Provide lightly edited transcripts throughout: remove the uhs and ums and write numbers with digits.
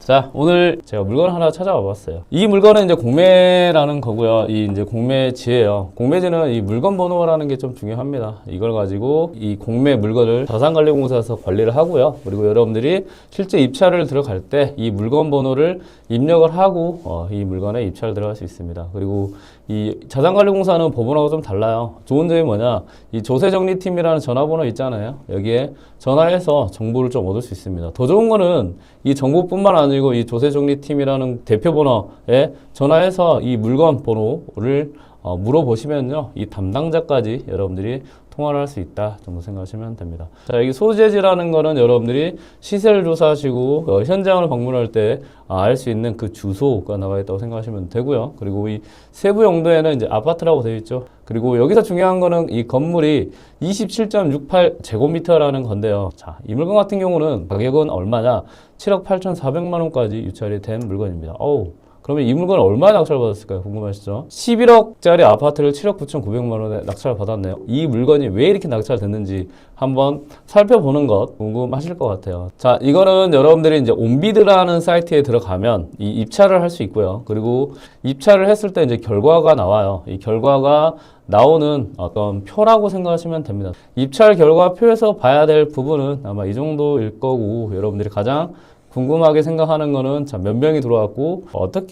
자, 오늘 제가 물건 하나 찾아와 봤어요. 이 물건은 이제 공매라는 거고요. 이 이제 공매지예요. 공매지는 이 물건 번호라는 게 좀 중요합니다. 이걸 가지고 이 공매 물건을 자산관리공사에서 관리를 하고요. 그리고 여러분들이 실제 입찰을 들어갈 때 이 물건 번호를 입력을 하고 이 물건에 입찰을 들어갈 수 있습니다. 그리고 이 자산관리공사는 법원하고 좀 달라요. 좋은 점이 뭐냐? 이 조세정리팀이라는 전화번호 있잖아요. 여기에 전화해서 정보를 좀 얻을 수 있습니다. 더 좋은 거는 이 정보뿐만 아니고 이 조세정리팀이라는 대표번호에 전화해서 이 물건 번호를 물어보시면요, 이 담당자까지 여러분들이 통화를 할 수 있다 정도 생각하시면 됩니다. 자, 여기 소재지라는 거는 여러분들이 시세를 조사하시고 현장을 방문할 때 알 수 있는 그 주소가 나와 있다고 생각하시면 되고요. 그리고 이 세부 용도에는 이제 아파트라고 되어 있죠. 그리고 여기서 중요한 거는 이 건물이 27.68제곱미터라는 건데요. 자, 이 물건 같은 경우는 가격은 얼마냐? 7억 8,400만 원까지 유찰이 된 물건입니다. 그러면 이 물건을 얼마에 낙찰을 받았을까요? 궁금하시죠? 11억짜리 아파트를 7억 9,900만 원에 낙찰을 받았네요. 이 물건이 왜 이렇게 낙찰됐는지 한번 살펴보는 것 궁금하실 것 같아요. 자, 이거는 여러분들이 이제 온비드라는 사이트에 들어가면 이 입찰을 할 수 있고요. 그리고 입찰을 했을 때 이제 결과가 나와요. 이 결과가 나오는 어떤 표라고 생각하시면 됩니다. 입찰 결과표에서 봐야 될 부분은 아마 이 정도일 거고, 여러분들이 가장 궁금하게 생각하는 거는 자, 몇 명이 들어왔고 어떤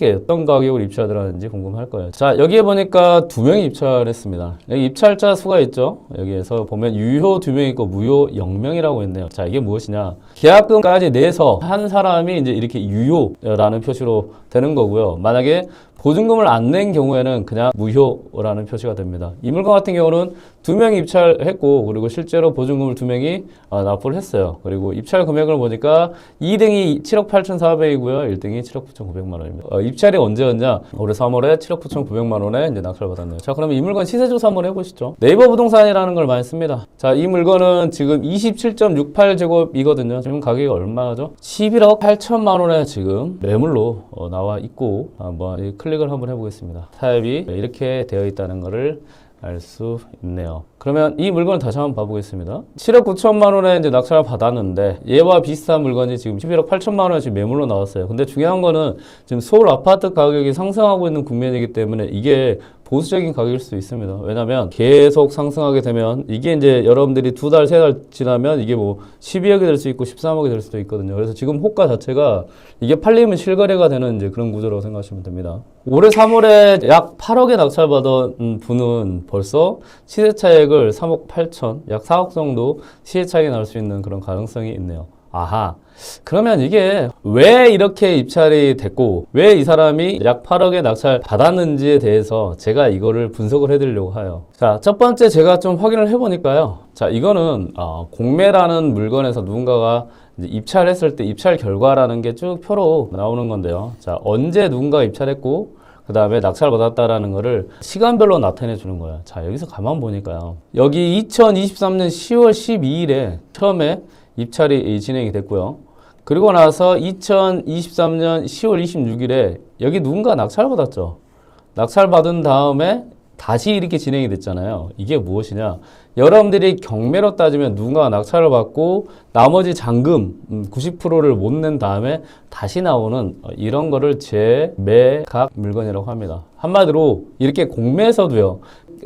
가격으로 입찰을 하는지 궁금할 거예요. 자, 여기에 보니까 2명이 입찰했습니다. 여기 입찰자 수가 있죠. 여기에서 보면 유효 2명 있고 무효 0명이라고 있네요. 자, 이게 무엇이냐? 계약금까지 내서 한 사람이 이제 이렇게 유효라는 표시로 되는 거고요. 만약에 보증금을 안 낸 경우에는 그냥 무효라는 표시가 됩니다. 이 물건 같은 경우는 2명이 입찰했고, 그리고 실제로 보증금을 2명이 납부를 했어요. 그리고 입찰 금액을 보니까 2등이 7억 8,400이고요. 1등이 7억 9,900만 원입니다. 입찰이 언제였냐? 올해 3월에 7억 9,900만 원에 이제 낙찰을 받았네요. 자, 그러면 이 물건 시세조사 한번 해보시죠. 네이버 부동산이라는 걸 많이 씁니다. 자, 이 물건은 지금 27.68제곱이거든요. 지금 가격이 얼마죠? 11억 8천만 원에 지금 매물로 나와 있고, 한번 클릭을 한번 해보겠습니다. 타입이 이렇게 되어 있다는 것을 알 수 있네요. 그러면 이 물건을 다시 한번 봐보겠습니다. 7억 9천만 원에 이제 낙찰을 받았는데 얘와 비슷한 물건이 지금 11억 8천만 원에 지금 매물로 나왔어요. 근데 중요한 거는 지금 서울 아파트 가격이 상승하고 있는 국면이기 때문에 이게 보수적인 가격일 수 있습니다. 왜냐면 계속 상승하게 되면 이게 이제 여러분들이 2달, 3달 지나면 이게 뭐 12억이 될 수 있고 13억이 될 수도 있거든요. 그래서 지금 호가 자체가 이게 팔리면 실거래가 되는 이제 그런 구조라고 생각하시면 됩니다. 올해 3월에 약 8억에 낙찰받은 분은 벌써 시세 차익을 3억 8천, 약 4억 정도 시세 차익이 날 수 있는 그런 가능성이 있네요. 아하. 그러면 이게 왜 이렇게 입찰이 됐고 왜 이 사람이 약 8억에 낙찰 받았는지에 대해서 제가 이거를 분석을 해드리려고 해요. 자, 첫 번째 제가 좀 확인을 해보니까요. 자, 이거는 공매라는 물건에서 누군가가 이제 입찰했을 때 입찰 결과라는 게 쭉 표로 나오는 건데요. 자, 언제 누군가가 입찰했고 그 다음에 낙찰받았다라는 거를 시간별로 나타내 주는 거예요. 자, 여기서 가만 보니까요. 여기 2023년 10월 12일에 처음에 입찰이 진행이 됐고요. 그리고 나서 2023년 10월 26일에 여기 누군가 낙찰받았죠. 낙찰받은 다음에 다시 이렇게 진행이 됐잖아요. 이게 무엇이냐? 여러분들이 경매로 따지면 누군가가 낙찰을 받고 나머지 잔금 90%를 못 낸 다음에 다시 나오는 이런 거를 재매각 물건이라고 합니다. 한마디로 이렇게 공매에서도요.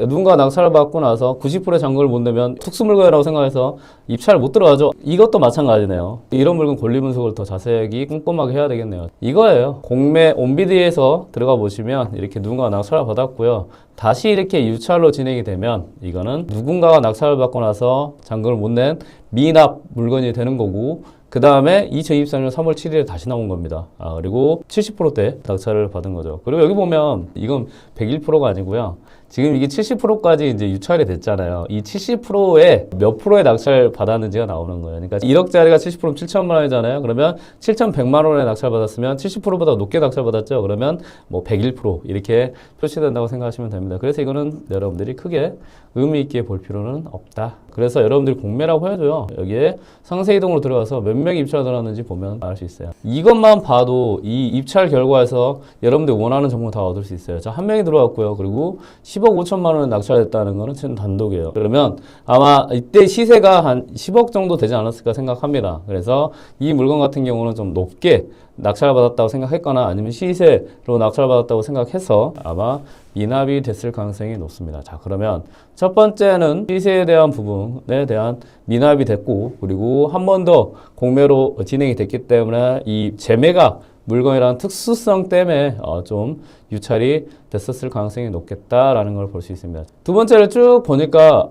누군가 낙찰을 받고 나서 90%의 잔금을 못 내면 특수물건이라고 생각해서 입찰 못 들어가죠. 이것도 마찬가지네요. 이런 물건 권리 분석을 더 자세하게 꼼꼼하게 해야 되겠네요. 이거예요. 공매 온비드에서 들어가 보시면 이렇게 누군가가 낙찰을 받았고요. 다시 이렇게 유찰로 진행이 되면 이거는 누군가가 낙찰을 받고 나서 잔금을 못 낸 미납 물건이 되는 거고, 그 다음에 2024년 3월 7일에 다시 나온 겁니다. 그리고 70%대 낙찰을 받은 거죠. 그리고 여기 보면 이건 101%가 아니고요. 지금 이게 70%까지 이제 유찰이 됐잖아요. 이 70%에 몇 프로의 낙찰 받았는지가 나오는 거예요. 그러니까 1억짜리가 70%면 7천만 원이잖아요. 그러면 7,100만 원에 낙찰 받았으면 70%보다 높게 낙찰 받았죠. 그러면 뭐 101% 이렇게 표시된다고 생각하시면 됩니다. 그래서 이거는 여러분들이 크게 의미 있게 볼 필요는 없다. 그래서 여러분들이 공매라고 해도요. 여기에 상세 이동으로 들어가서 몇 명이 입찰 들어갔는지 보면 알 수 있어요. 이것만 봐도 이 입찰 결과에서 여러분들이 원하는 정보 다 얻을 수 있어요. 자, 한 명이 들어왔고요. 그리고 10억 10억 5천만 원에 낙찰됐다는 거는 지금 단독이에요. 그러면 아마 이때 시세가 한 10억 정도 되지 않았을까 생각합니다. 그래서 이 물건 같은 경우는 좀 높게 낙찰받았다고 생각했거나 아니면 시세로 낙찰받았다고 생각해서 아마 미납이 됐을 가능성이 높습니다. 자, 그러면 첫 번째는 시세에 대한 부분에 대한 미납이 됐고, 그리고 한 번 더 공매로 진행이 됐기 때문에 이 재매각 물건이라는 특수성 때문에 좀 유찰이 됐었을 가능성이 높겠다라는 걸 볼 수 있습니다. 두 번째를 쭉 보니까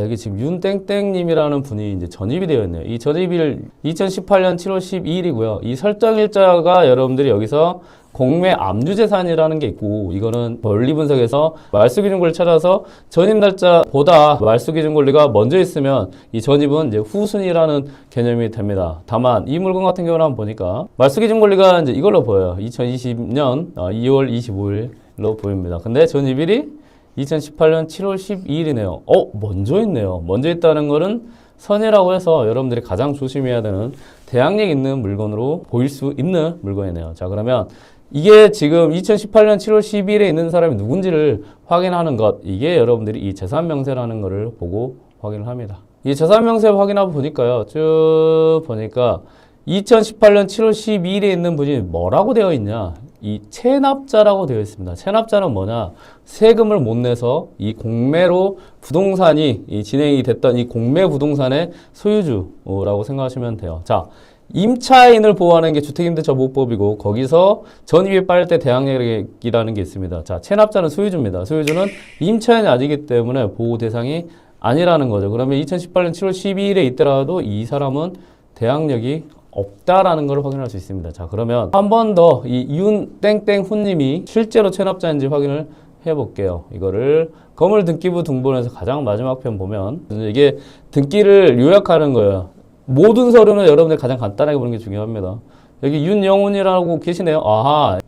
여기 지금 윤땡땡님이라는 분이 이제 전입이 되어 있네요. 이 전입일 2018년 7월 12일이고요. 이 설정일자가 여러분들이 여기서 공매 압류재산이라는 게 있고, 이거는 권리 분석에서 말소기준권리를 찾아서 전입 날짜보다 말소기준권리가 먼저 있으면 이 전입은 이제 후순위라는 개념이 됩니다. 다만 이 물건 같은 경우는 한번 보니까 말소기준권리가 이제 이걸로 보여요. 2020년 2월 25일로 보입니다. 근데 전입일이 2018년 7월 12일이네요. 먼저 있네요. 먼저 있다는 거는 선이라고 해서 여러분들이 가장 조심해야 되는 대항력 있는 물건으로 보일 수 있는 물건이네요. 자, 그러면 이게 지금 2018년 7월 12일에 있는 사람이 누군지를 확인하는 것, 이게 여러분들이 이 재산명세라는 거를 보고 확인을 합니다. 이 재산명세 확인하고 보니까요, 쭉 보니까 2018년 7월 12일에 있는 분이 뭐라고 되어 있냐? 이 체납자라고 되어 있습니다. 체납자는 뭐냐? 세금을 못 내서 이 공매로 부동산이 진행이 됐던 이 공매 부동산의 소유주라고 생각하시면 돼요. 자, 임차인을 보호하는 게 주택임대차 보호법이고, 거기서 전입이 빠를 때 대항력이라는 게 있습니다. 자, 체납자는 소유주입니다. 소유주는 임차인이 아니기 때문에 보호 대상이 아니라는 거죠. 그러면 2018년 7월 12일에 있더라도 이 사람은 대항력이 없다라는 걸 확인할 수 있습니다. 자, 그러면 한 번 더 이 윤땡땡훈님이 실제로 체납자인지 확인을 해볼게요. 이거를 건물 등기부 등본에서 가장 마지막 편 보면 이게 등기를 요약하는 거예요. 모든 서류는 여러분들 가장 간단하게 보는 게 중요합니다. 여기 윤영훈이라고 계시네요.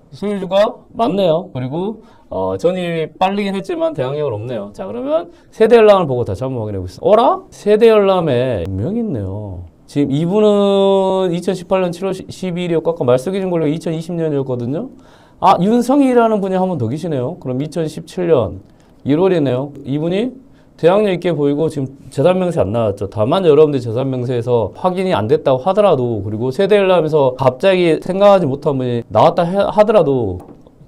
소유주가 맞네요. 그리고 전입이 빠르긴 했지만 대항력은 없네요. 자, 그러면 세대열람을 보고 다시 한번 확인해 보겠습니다. 어라? 세대열람에 분명히 있네요. 지금 이분은 2018년 7월 12일이었고 아까 말소기준권리가 2020년이었거든요. 윤성희라는 분이 한 번 더 계시네요. 그럼 2017년 1월이네요. 이분이 대항력 있게 보이고 지금 재산명세 안 나왔죠. 다만 여러분들 재산명세에서 확인이 안 됐다고 하더라도, 그리고 세대열람에서 갑자기 생각하지 못한 분이 나왔다 하더라도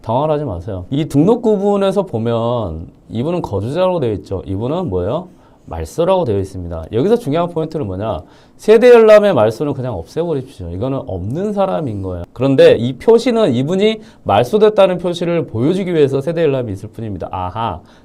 당황하지 마세요. 이 등록 구분에서 보면 이분은 거주자라고 되어 있죠. 이분은 뭐예요? 말소라고 되어 있습니다. 여기서 중요한 포인트는 뭐냐? 세대열람의 말소는 그냥 없애버리십시오. 이거는 없는 사람인 거예요. 그런데 이 표시는 이분이 말소됐다는 표시를 보여주기 위해서 세대열람이 있을 뿐입니다.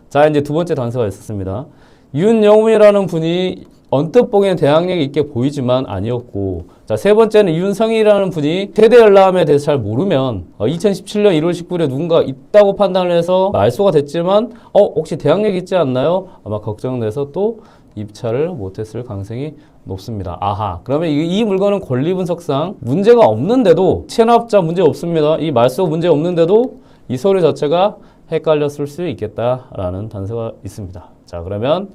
자, 이제 두 번째 단서가 있었습니다. 윤영웅이라는 분이 언뜻 보기엔 대항력이 있게 보이지만 아니었고, 자, 세 번째는 윤성희라는 분이 세대열람에 대해서 잘 모르면 2017년 1월 19일에 누군가 있다고 판단을 해서 말소가 됐지만 혹시 대항력이 있지 않나요? 아마 걱정돼서 또 입찰을 못했을 가능성이 높습니다. 그러면 이 물건은 권리분석상 문제가 없는데도, 체납자 문제 없습니다. 이 말소 문제 없는데도 이 서류 자체가 헷갈렸을 수 있겠다라는 단서가 있습니다. 자, 그러면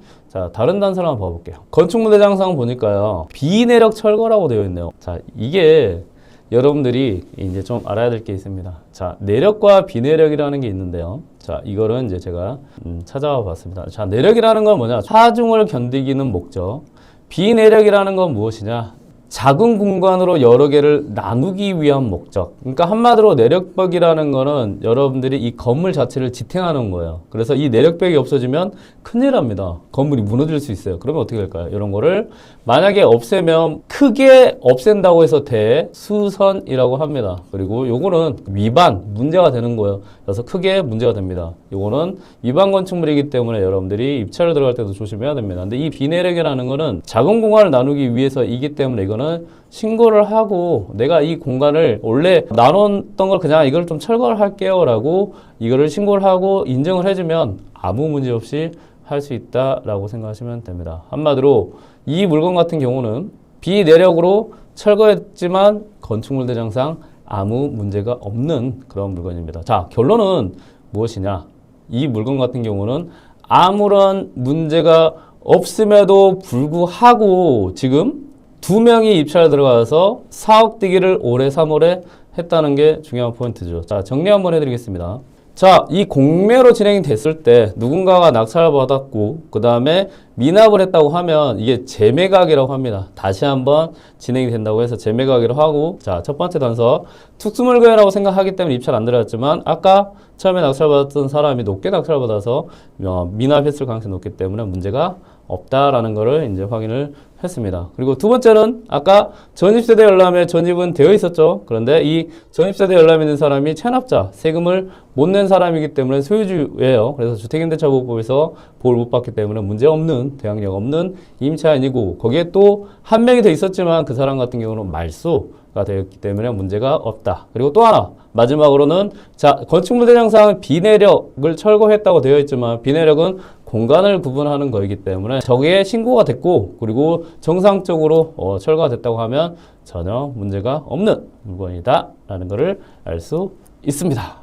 다른 단서를 한번 봐볼게요. 건축물대장상 보니까요, 비내력 철거라고 되어 있네요. 자, 이게 여러분들이 이제 좀 알아야 될 게 있습니다. 자, 내력과 비내력이라는 게 있는데요. 자, 이거는 이제 제가 찾아와 봤습니다. 자, 내력이라는 건 뭐냐? 하중을 견디기는 목적. 비내력이라는 건 무엇이냐? 작은 공간으로 여러 개를 나누기 위한 목적. 그러니까 한마디로 내력벽이라는 거는 여러분들이 이 건물 자체를 지탱하는 거예요. 그래서 이 내력벽이 없어지면 큰일 납니다. 건물이 무너질 수 있어요. 그러면 어떻게 될까요? 이런 거를 만약에 없애면 크게 없앤다고 해서 대수선이라고 합니다. 그리고 요거는 위반, 문제가 되는 거예요. 그래서 크게 문제가 됩니다. 요거는 위반 건축물이기 때문에 여러분들이 입찰을 들어갈 때도 조심해야 됩니다. 근데 이 비내력이라는 거는 작은 공간을 나누기 위해서이기 때문에 이거는 신고를 하고, 내가 이 공간을 원래 나눴던 걸 그냥 이걸 좀 철거를 할게요 라고 이거를 신고를 하고 인정을 해주면 아무 문제 없이 할 수 있다라고 생각하시면 됩니다. 한마디로 이 물건 같은 경우는 비내력으로 철거했지만 건축물 대장상 아무 문제가 없는 그런 물건입니다. 자, 결론은 무엇이냐? 이 물건 같은 경우는 아무런 문제가 없음에도 불구하고 지금 2명이 입찰에 들어가서 4억 뛰기를 올해 3월에 했다는 게 중요한 포인트죠. 자, 정리 한번 해드리겠습니다. 자, 이 공매로 진행이 됐을 때 누군가가 낙찰받았고 그 다음에 미납을 했다고 하면 이게 재매각이라고 합니다. 다시 한번 진행이 된다고 해서 재매각이라고 하고, 자, 첫 번째 단서 특수물건이라고 생각하기 때문에 입찰 안 들어갔지만 아까 처음에 낙찰받았던 사람이 높게 낙찰받아서 미납했을 가능성이 높기 때문에 문제가 없다라는 거를 이제 확인을 했습니다. 그리고 두 번째는 아까 전입세대 열람에 전입은 되어 있었죠. 그런데 이 전입세대 열람에 있는 사람이 체납자, 세금을 못 낸 사람이기 때문에 소유주예요. 그래서 주택임대차보호법에서 보호를 못 받기 때문에 문제 없는, 대항력 없는 임차인이고, 거기에 또 한 명이 더 있었지만 그 사람 같은 경우는 말소가 되었기 때문에 문제가 없다. 그리고 또 하나, 마지막으로는 자, 건축물 대장상 비내력을 철거했다고 되어 있지만 비내력은 공간을 구분하는 거이기 때문에 저기에 신고가 됐고, 그리고 정상적으로 철거가 됐다고 하면 전혀 문제가 없는 물건이다 라는 것을 알 수 있습니다.